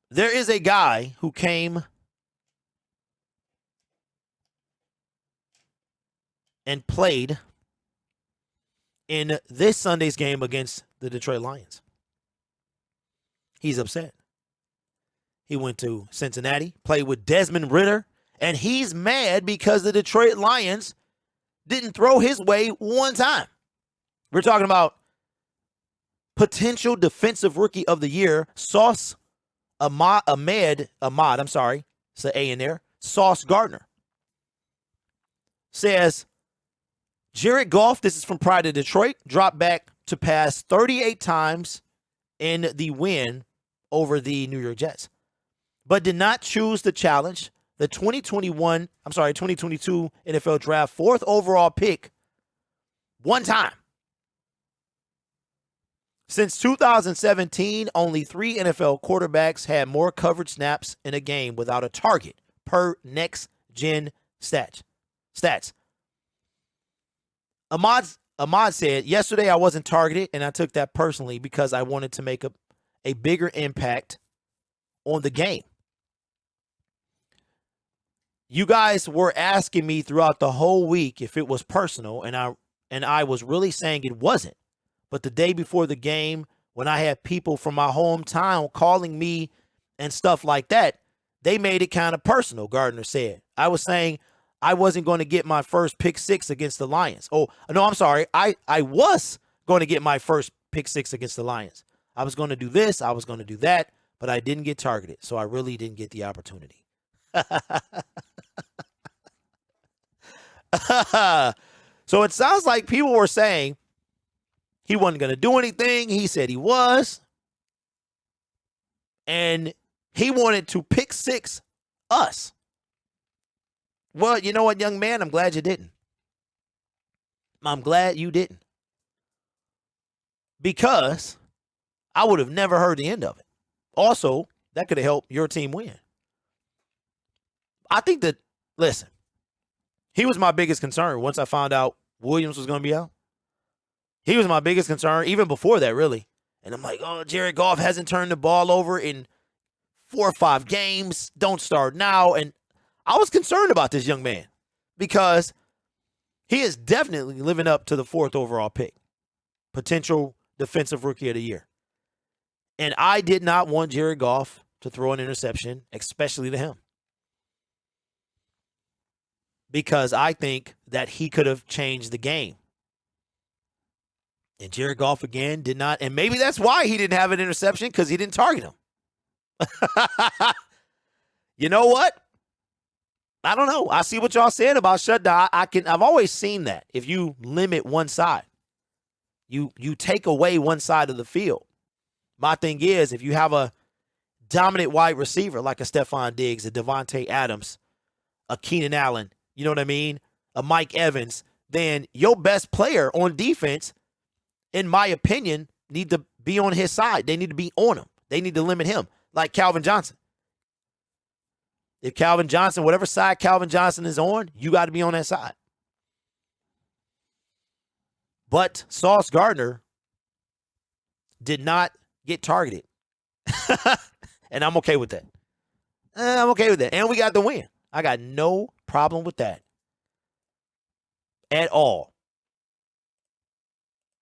There is a guy who came and played in this Sunday's game against the Detroit Lions. He's upset. He went to Cincinnati, played with Desmond Ridder, and he's mad because the Detroit Lions didn't throw his way one time. We're talking about potential defensive rookie of the year, Ahmad, it's an A in there, Sauce Gardner. Says, Jared Goff, this is from Pride of Detroit, dropped back to pass 38 times in the win over the New York Jets, but did not choose to challenge the 2022 NFL Draft fourth overall pick one time. Since 2017, only 3 NFL quarterbacks had more coverage snaps in a game without a target per Next Gen stats. Ahmad said, yesterday I wasn't targeted, and I took that personally because I wanted to make a bigger impact on the game. You guys were asking me throughout the whole week if it was personal, and I was really saying it wasn't. But the day before the game, when I had people from my hometown calling me and stuff like that, they made it kind of personal, Gardner said. I was saying I wasn't going to get my first pick six against the Lions. Oh, no, I'm sorry. I was going to get my first pick six against the Lions. I was going to do this. I was going to do that, but I didn't get targeted, so I really didn't get the opportunity. So it sounds like people were saying he wasn't going to do anything. He said he was. And he wanted to pick six us. Well, you know what, young man? I'm glad you didn't. I'm glad you didn't. Because I would have never heard the end of it. Also, that could have helped your team win. I think that, listen, he was my biggest concern once I found out Williams was going to be out. He was my biggest concern, even before that, really. And I'm like, oh, Jared Goff hasn't turned the ball over in 4 or 5 games. Don't start now. And I was concerned about this young man because he is definitely living up to the 4th overall pick. Potential defensive rookie of the year. And I did not want Jared Goff to throw an interception, especially to him. Because I think that he could have changed the game. And Jared Goff, again, did not. And maybe that's why he didn't have an interception, because he didn't target him. You know what? I don't know. I see what y'all said about shutdown. I've always seen that. If you limit one side, you take away one side of the field. My thing is, if you have a dominant wide receiver like a Stephon Diggs, a Devontae Adams, a Keenan Allen, you know what I mean, a Mike Evans, then your best player on defense, in my opinion, need to be on his side. They need to be on him. They need to limit him, like Calvin Johnson. If Calvin Johnson, whatever side Calvin Johnson is on, you got to be on that side. But Sauce Gardner did not get targeted. And I'm okay with that. I'm okay with that. And we got the win. I got no problem with that at all.